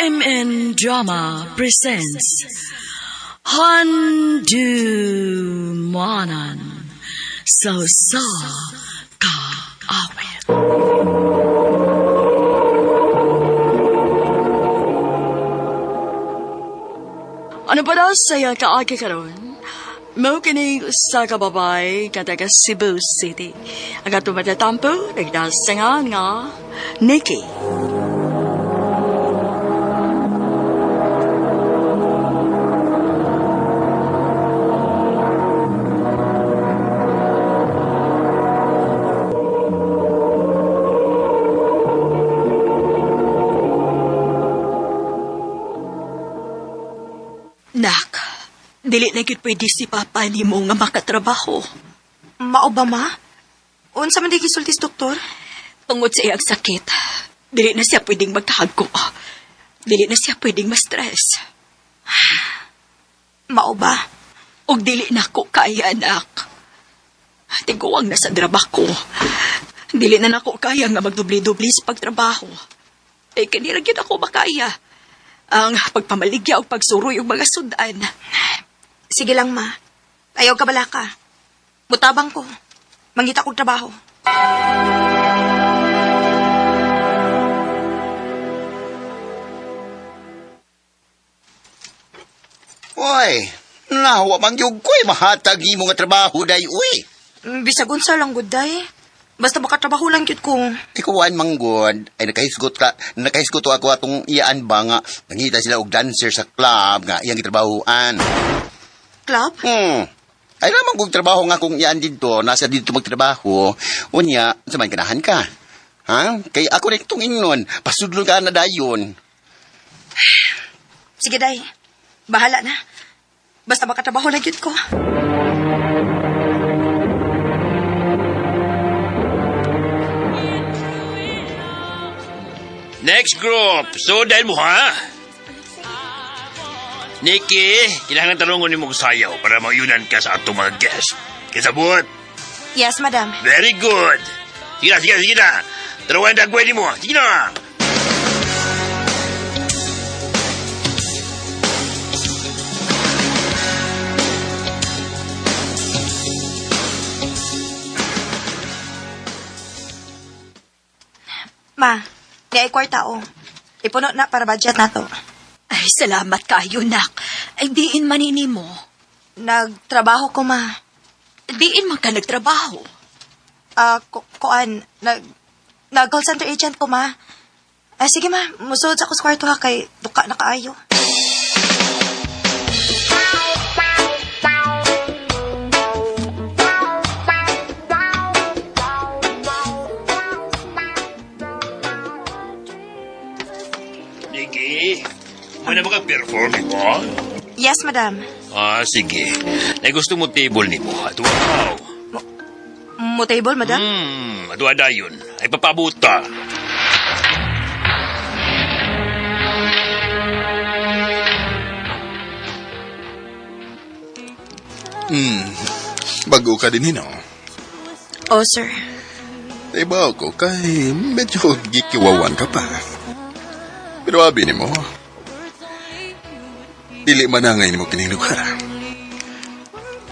Crime and Drama presents Handumanan So Ka Awit. Ano ba daw saya kaagi karon? Mao kini sa kababay nga taga Cebu City. Ang atong matatampo, nagdasangan nga Nikki. Nak, dili na gyud pwede si Papa ni mo nga makatrabaho. Mao ba, ma? Unsa man di gisultis, doktor? Tungod sa iyang sakit, dili na siya pwedeng magkahagko. Dili na siya pwedeng ma-stress. Mao ba? Og dili na ko kaya, anak. Tiguang na sa draba ko. Dili na nako kaya nga magdubli-dubli sa pagtrabaho. Kanira gyud ako makaya. Ang pagpamaligya o pagsuroy yung mga sudan. Sige lang, ma. Ayaw ka bala ka. Mutabang ko. Mangita kong trabaho. Uy, nawa mang yung ko'y mahatag mo nga trabaho day, uy. Bisag unsa lang, good day. Basta makatrabaho lang yun ko. Ikawan manggod, ay nakahisgot ako atong iyaan ba nga, nangita sila og dancer sa club nga iyang gitrabahoan. Club? Ay naman kong trabaho nga kung iyaan dito, nasa dito magtrabaho, unya, sa may ganahan ka. Ha? Kay ako rin itong ingnon, pasudlo ka na dayon. Sige, day. Bahala na. Basta makatrabaho lang yun ko. Next group. So, dahil mo, ha? Nikki, kailangan talungon ni mong sayaw para mayunan ka sa atong mga guest. Kisabot? Yes, madam. Very good. Sige na. Taruan na agway ni mo. Sige na. Ma, di ay kwarta o. Ipuno na para budget na to. Ay, salamat kayo, nak. Ay, diin manini mo. Nagtrabaho ko, ma. Diin man ka nagtrabaho. Kuan, nag-call center agent ko, ma. Sige, ma, musulod sa ako sa kwarto ha, kay duka na kaayo. Nikki, may na maka-perform mo? Yes, madam. Sige. Ay gusto mo table ni mo. Atuwa. Mo table, madam? Atuwa dayon. Ay papabuta. Bago ka din, no? Oh, sir. Iba ako kay medyo gikiwawan ka pa. Pero abi ni mo, dili man na ngayon mo kining lugar.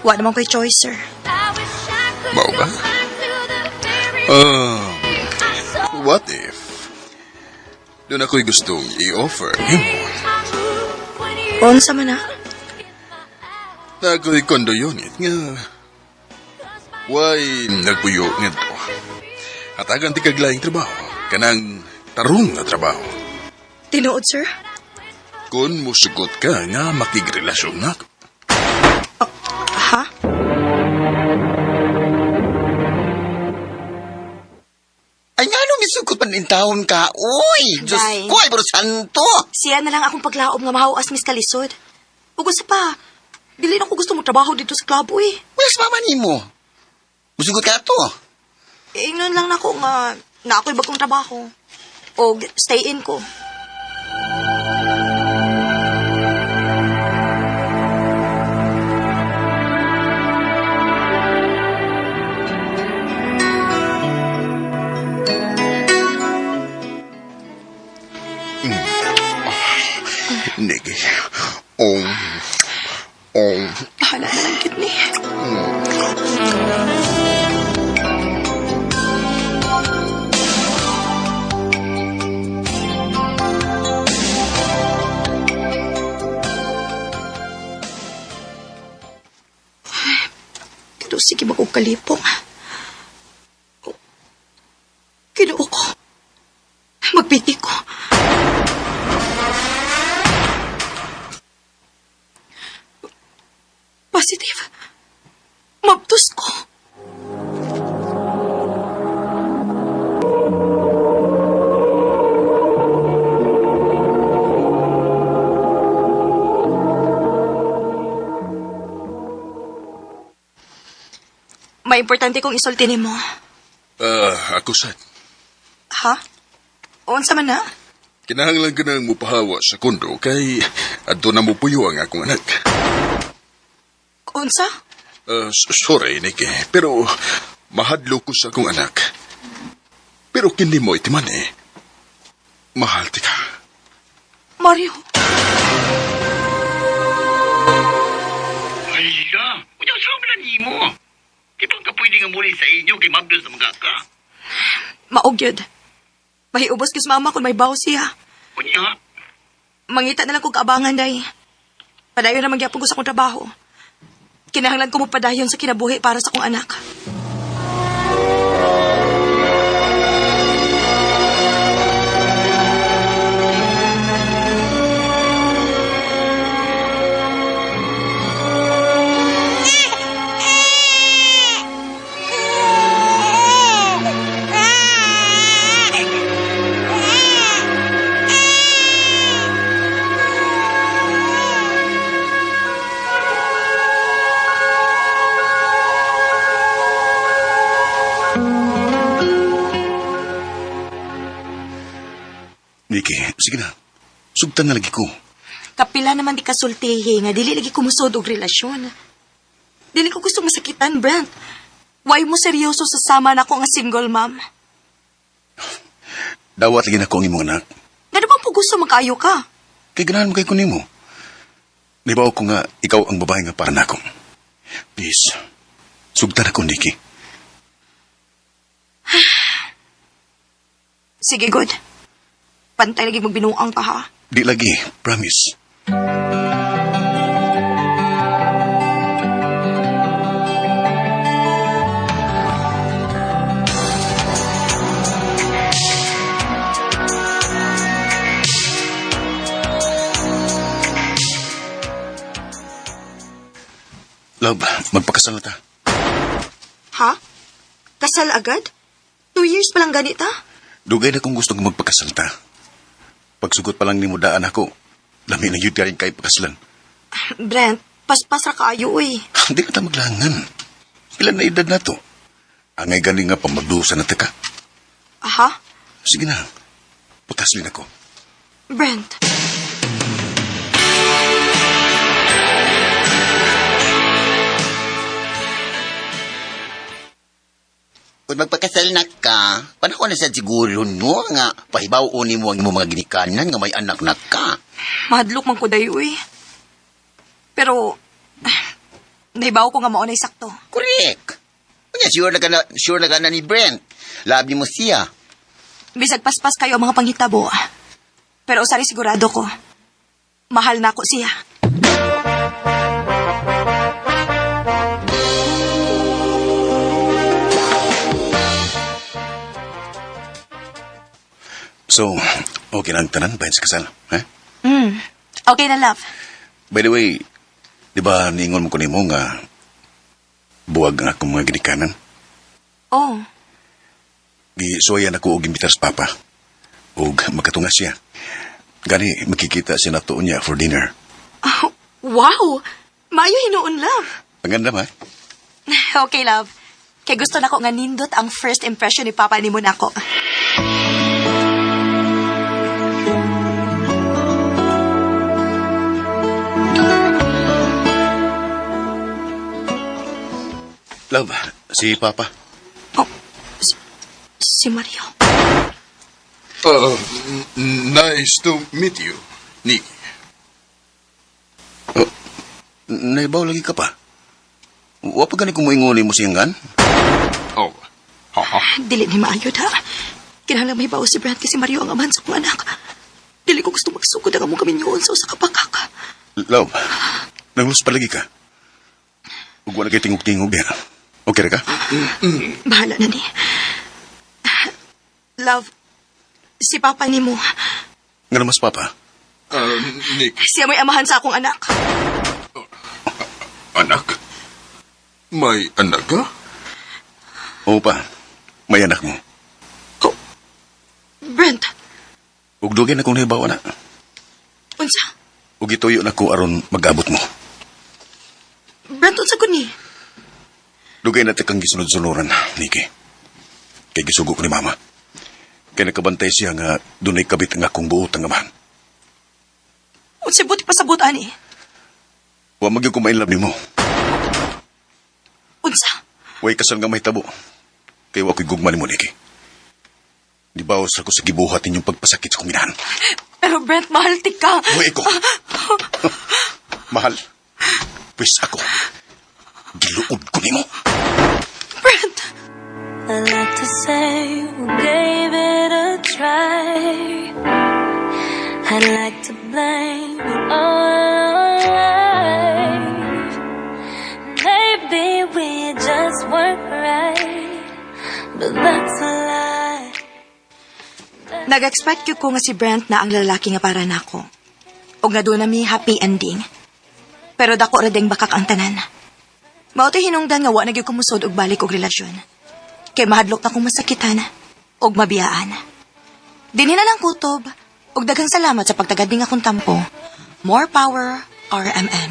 Wa naman ko'y choice, sir. Bao ba? What if doon ako'y gustong i-offer ni mo Unsa man na? na ako'y kondo unit nga why nagpuyo nito at agang ti kaglaing trabaho kanang tarong na trabaho. Tinuod, sir? Kung musugot ka nga makigrelasyon na ako. Ha? Ay nga nung isugod pa rin taon ka, uy! Diyos Day. ko, ay bro santo! Siya na lang akong paglaom nga mahawas mis kalisod. Ug usa pa, dili na ko gusto mo trabaho dito sa club, uy. Wala mama ni mo. Musugot ka to. Ingnon lang na ko nga na ako'y bagong trabaho. O stay in ko. Nikki. Ong. Bahala na lang kit ni. Pero sige magkukalipong. Kinuo ko. Magpiti ko. Positive. Mabtos ko. May importante kong isulti nimo. Ako sad. Ha? Unsa man na? Kinahanglan ka nang mupahawa sa kondo kay adto na mo puyo ang akong anak. Unsa? Sorry, Nikki, pero mahadlo ko sa akong anak. Pero kini mo itiman eh. Mahal ti ka. Mario. Hala, unyang sama na ni mo. Di ba ka pwede nga muli sa inyo kay Mabdos na mga ka? Maugyod. Mahiubos kis mama kung may baw siya. Unya, Mangita na lang kong kaabangan, day. Padayon na magyapon ko sa akong trabaho. Kinahanglan ko mo padayon sa kinabuhi para sa akong anak. Nikki, sige na. Sugtan na lagi ko. Kapila naman di kasultihi nga dili lagi kumusod og relasyon. Dili ko gusto masakitan, Brent. Why mo seryoso sa sama na ko nga single mom? Dawat lagi na ko ang imong anak. Nga bang po gusto magkaayo ka? Kay ganahan mo kay kunin mo. Nibaw ko nga ikaw ang babae nga para na ako. Please, sugtan ako, Nikki. Sige, good. Pantay lagi magbinuang ka, ha? Di lagi, promise. Love, magpakasal na ta. Ha? Kasal agad? 2 years pa lang ganita? Dugay na kung gusto kong magpakasal ta. Pagsugot pa lang ni mo daan ako, lami na yun ka rin kay pakasalan. Brent, paspas ra kaayo, uy. Hindi na ta maglangan. Ilan na edad na to? Angay galing nga pamagdusa na ta ka. Aha? Sige na, putaslin ako. Brent. Kung magpakasal na ka, panahon na sa siguro no nga pahibaw ni mo ang imong mga ginikanan nga may anak na ka. Mahadlok man ko dayo, uy. Pero, naibaw ko nga maunay sakto. Correct. Kanya, sure na ka na ni Brent. Labi mo siya. Bisag paspas kayo ang mga panghitabo. Pero usari sigurado ko, mahal na ako siya. So, okay na ang tanan bayan sa kasal, ha? Okay na, love. By the way, di ba niingon mo ko ni mo nga buwag ang akong mga ginikanan? Oh, Gisuwayan ako og imbitar sa papa. Og makatunga siya. Gani, makikita siya na tuon niya for dinner. wow! Mayo hinuon, love. Ang ganda, ha? Okay, love. Kay gusto na ko nga nindot ang first impression ni Papa ni mo nako. Love, si Papa. Oh, si Mario. Nice to meet you, Nikki. naibaw lagi ka pa. Wa pa gani kung moingon mo siyang gan? Oh. Dili ni maayod, ha? Kinahanglan may bawas si Brent kasi Mario ang amahan sa kong anak. Dili ko gusto magsugod ang among kaminyoon sa usa ka pakak. Love, nanglus pa lagi ka. Huwag wala kayo tingog-tingog yan. Okay ra ka? Bahala na ni. Love, si Papa ni mo, Nga namas, Papa. Nick, siya may amahan sa akong anak. anak? May anak ka? Oo pa, may anak mo. Brent, Ug dugay na kung nahibawa na. unsa? Ug ituyo na ko aron mag-abot mo. Brent, unsa ko ni? Dugay na kang gisunod-sunuran, Nikki. Kay gisugo ko ni Mama. Kaya nakabantay siya nga dunay kabit nga akong buot ang amahan. Unsa buti pasabot ani? Wa magyud ko mainlove nimo. Unsa? Way kasal nga mahitabo. Kaya wa ko'y gugma nimo, Nikki. Di ba ako sa gibuhat inyong pagpasakit sa kuminahan? Pero Brent, mahal ti ka. Way ko. Mahal. Pwes ako. Giluod ko nimo. Brent! I like to say we gave it a try. I'd like to blame it all life. Maybe we just weren't right, but that's a lie. Nag-expect ko nga si Brent na ang lalaki nga para nako. O nga doon na mi happy ending. Pero dako ra ding bakak ang tanan. Mao tay hinungdan nga wa na gyud ko musod og balik og relasyon. Kay mahadlok na kong masakitan og mabiyaan. Dinhi na lang kutob og daghang salamat sa pagtagad ning akong tampo. More power, RMN.